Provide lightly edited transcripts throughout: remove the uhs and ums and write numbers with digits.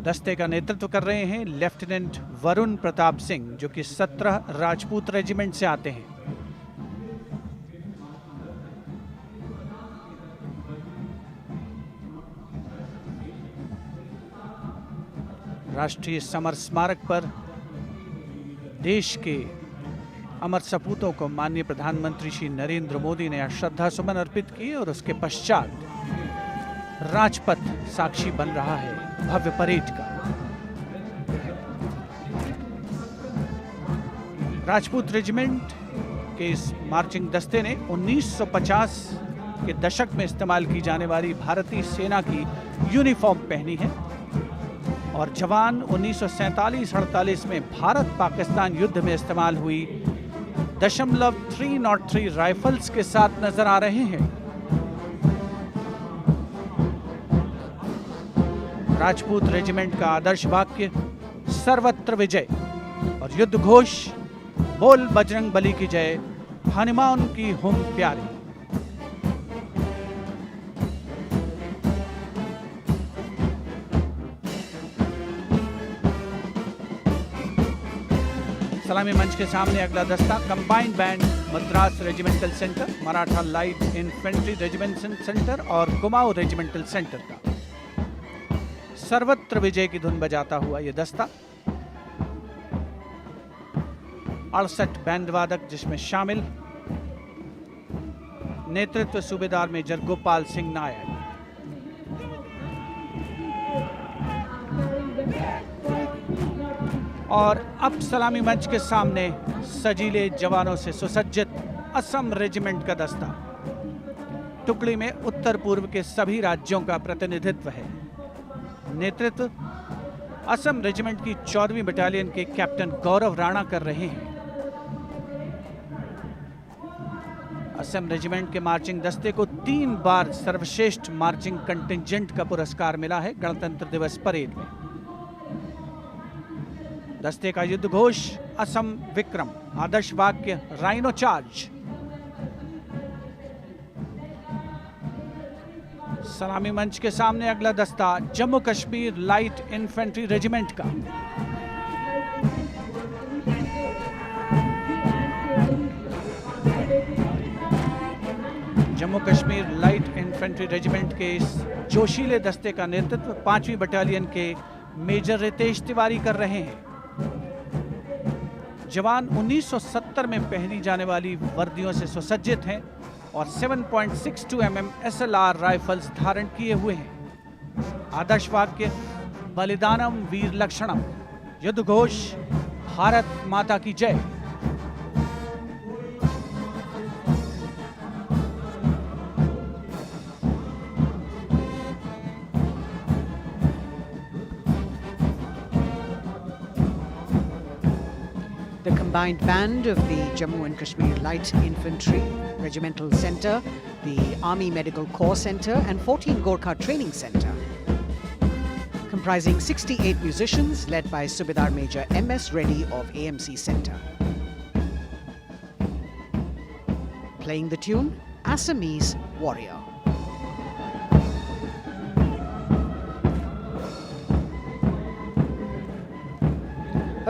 दस्ते का नेतृत्व कर रहे हैं लेफ्टिनेंट वरुण प्रताप सिंह, जो कि 17 राजपूत रेजिमेंट से आते हैं। राष्ट्रीय समर स्मारक पर देश के अमर सपूतों को माननीय प्रधानमंत्री श्री नरेंद्र मोदी ने श्रद्धा सुमन अर्पित किए और उसके पश्चात राजपथ साक्षी बन रहा है भव्य परेड का। राजपूत रेजिमेंट के इस मार्चिंग दस्ते ने 1950 के दशक में इस्तेमाल की जाने वाली भारतीय सेना की यूनिफॉर्म पहनी है और जवान 1947-48 में भारत पाकिस्तान युद्ध में इस्तेमाल हुई .303 राइफल्स के साथ नजर आ रहे हैं। राजपूत रेजिमेंट का आदर्श वाक्य सर्वत्र विजय और युद्ध घोष बोल बजरंग बली की जय, हनुमान की हुम प्यारी। सलामी मंच के सामने अगला दस्ता combined band Madras regimental centre, Maratha light infantry regimental centre और कुमाऊं रेजिमेंटल सेंटर का सर्वत्र विजय की धुन बजाता हुआ यह दस्ता 68 बैंड वादक जिसमें शामिल नेतृत्व सूबेदार मेजर गोपाल सिंह नायक। और अब सलामी मंच के सामने सजीले जवानों से सुसज्जित असम रेजिमेंट का दस्ता। टुकड़ी में उत्तर पूर्व के सभी राज्यों का प्रतिनिधित्व है। नेतृत्व असम रेजिमेंट की 14वीं बटालियन के कैप्टन गौरव राणा कर रहे हैं। असम रेजिमेंट के मार्चिंग दस्ते को 3 बार सर्वश्रेष्ठ मार्चिंग कंटिंजेंट का पुरस्कार मिला है गणतंत्र दिवस परेड में। दस्ते का युद्ध घोष असम विक्रम, आदर्श वाक्य राइनो चार्ज। सलामी मंच के सामने अगला दस्ता Jammu Kashmir light infantry regiment का। Jammu Kashmir light infantry regiment के इस जोशीले दस्ते का नेतृत्व 5वीं बटालियन के मेजर रितेश तिवारी कर रहे हैं। जवान 1970 में पहनी जाने वाली वर्दियों से सुसज्जित हैं और 7.62 mm SLR राइफल्स धारण किए हुए हैं। आदर्श वाक्य बलिदानम वीर लक्षणम, युद्ध घोष भारत माता की जय। The combined band of the Jammu and Kashmir Light Infantry Regimental Centre, the Army Medical Corps Centre and 14 Gorkha Training Centre, comprising 68 musicians led by Subedar Major M.S. Reddy of AMC Centre. Playing the tune Assamese Warrior.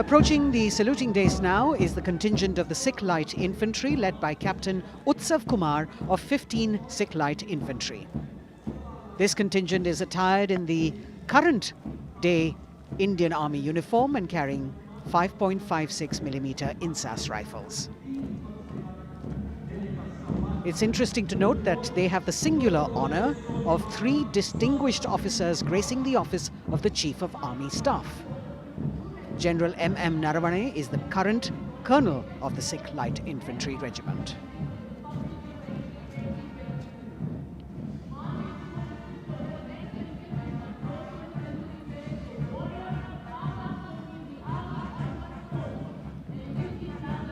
Approaching the saluting dais now is the contingent of the Sikh Light Infantry led by Captain Utsav Kumar of 15 Sikh Light Infantry. This contingent is attired in the current day Indian Army uniform and carrying 5.56mm INSAS rifles. It's interesting to note that they have the singular honor of 3 distinguished officers gracing the office of the Chief of Army Staff. General M.M. Naravane is the current colonel of the Sikh Light Infantry Regiment.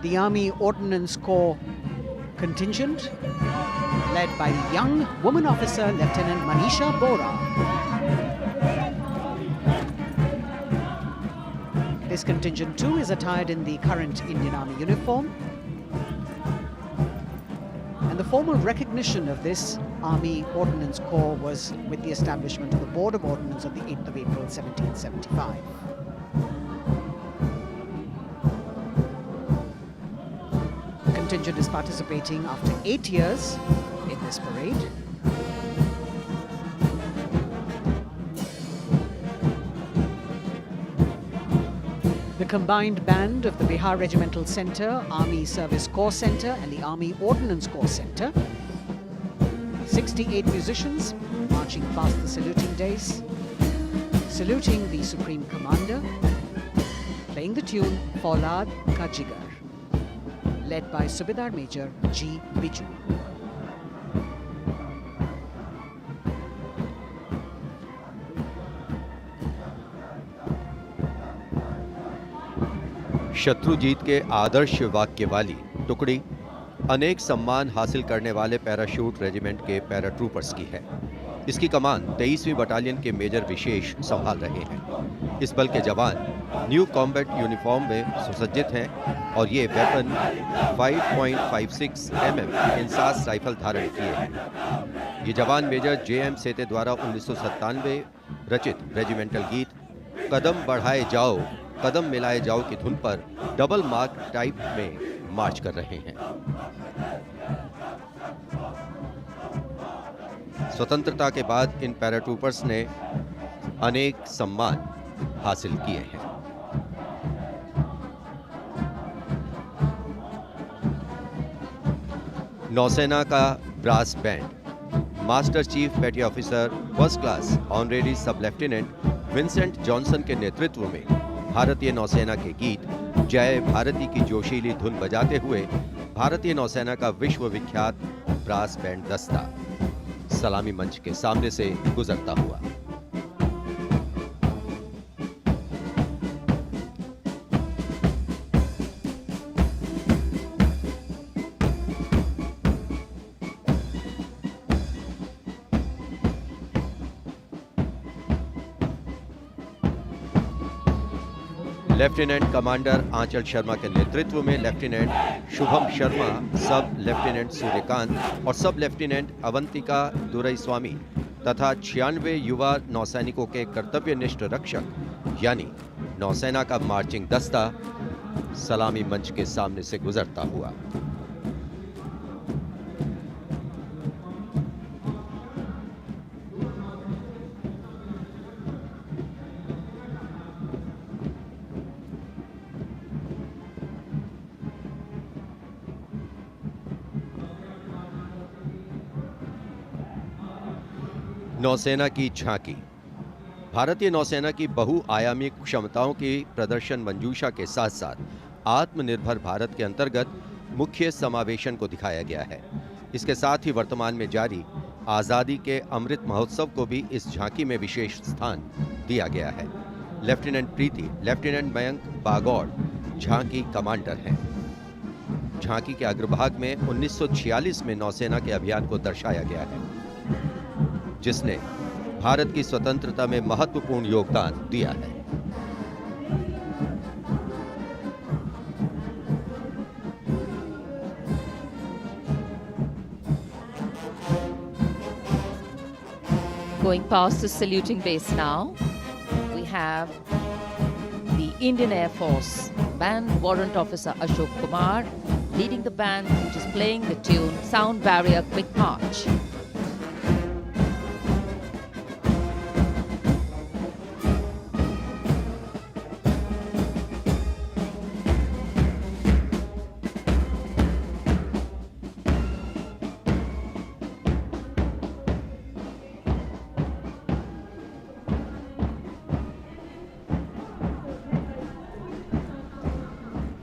The Army Ordnance Corps contingent, led by young woman officer Lieutenant Manisha Bora. This contingent too is attired in the current Indian Army uniform. And the formal recognition of this Army Ordnance Corps was with the establishment of the Board of Ordnance on the 8th of April 1775. The contingent is participating after 8 years in this parade. The combined band of the Bihar Regimental Centre, Army Service Corps Centre and the Army Ordnance Corps Centre. 68 musicians marching past the saluting dais, saluting the Supreme Commander, playing the tune Faulad Ka Jigar, led by Subedar Major G. Biju. Shatrujeet के आदर्श वाक्य वाली टुकड़ी अनेक सम्मान हासिल करने वाले parachute regiment के पैराट्रूपर्स की है। इसकी कमान 23वीं बटालियन के मेजर विशेष संभाल रहे हैं। इस बल के जवान न्यू कॉम्बैट यूनिफॉर्म में सुसज्जित हैं और ये वेपन 5.56 mm इंसास राइफल धारण किए हैं। ये जवान मेजर J.M. सेते द्वारा 1997 रचित रेजिमेंटल गीत कदम बढ़ाए जाओ कदम मिलाए जाओ की धुन पर डबल मार्क टाइप में मार्च कर रहे हैं। स्वतंत्रता के बाद इन पैराट्रूपर्स ने अनेक सम्मान हासिल किए हैं। नौसेना का ब्रास बैंड मास्टर चीफ पेटी ऑफिसर फर्स्ट क्लास ऑनरेरी सब लेफ्टिनेंट विंसेंट जॉनसन के नेतृत्व में भारतीय नौसेना के गीत जय भारती की जोशीली धुन बजाते हुए भारतीय नौसेना का विश्व विख्यात ब्रास बैंड दस्ता सलामी मंच के सामने से गुजरता हुआ। लेफ्टिनेंट कमांडर आंचल शर्मा के नेतृत्व में लेफ्टिनेंट शुभम शर्मा, सब लेफ्टिनेंट सूर्यकांत और सब लेफ्टिनेंट अवंतिका दुरईस्वामी तथा 96 युवा नौसैनिकों के कर्तव्यनिष्ठ रक्षक यानी नौसेना का मार्चिंग दस्ता सलामी मंच के सामने से गुजरता हुआ। नौसेना की झांकी भारतीय नौसेना की बहुआयामी क्षमताओं की प्रदर्शन मंजूषा के साथ साथ आत्मनिर्भर भारत के अंतर्गत मुख्य समावेशन को दिखाया गया है। इसके साथ ही वर्तमान में जारी आज़ादी के अमृत महोत्सव को भी इस झांकी में विशेष स्थान दिया गया है। लेफ्टिनेंट प्रीति, लेफ्टिनेंट मयंक बागौड़ झांकी कमांडर हैं। झांकी के अग्रभाग में 1946 में नौसेना के अभियान को दर्शाया गया है जिसने भारत की स्वतंत्रता में महत्वपूर्ण योगदान दिया है। Going past the saluting base now, we have the Indian Air Force Band Warrant Officer Ashok Kumar leading the band, which is playing the tune Sound Barrier Quick March.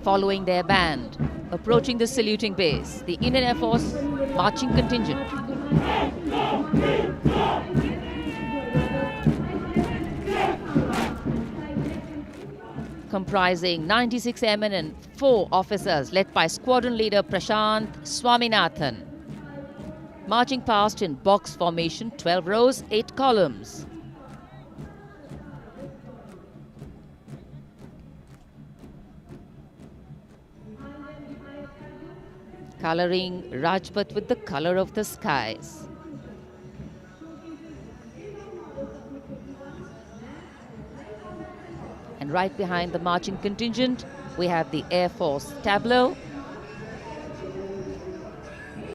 Following their band, approaching the saluting base, the Indian Air Force marching contingent. Comprising 96 airmen and 4 officers led by squadron leader Prashant Swaminathan. Marching past in box formation, 12 rows, 8 columns. Coloring Rajpath with the color of the skies. And right behind the marching contingent, we have the Air Force tableau.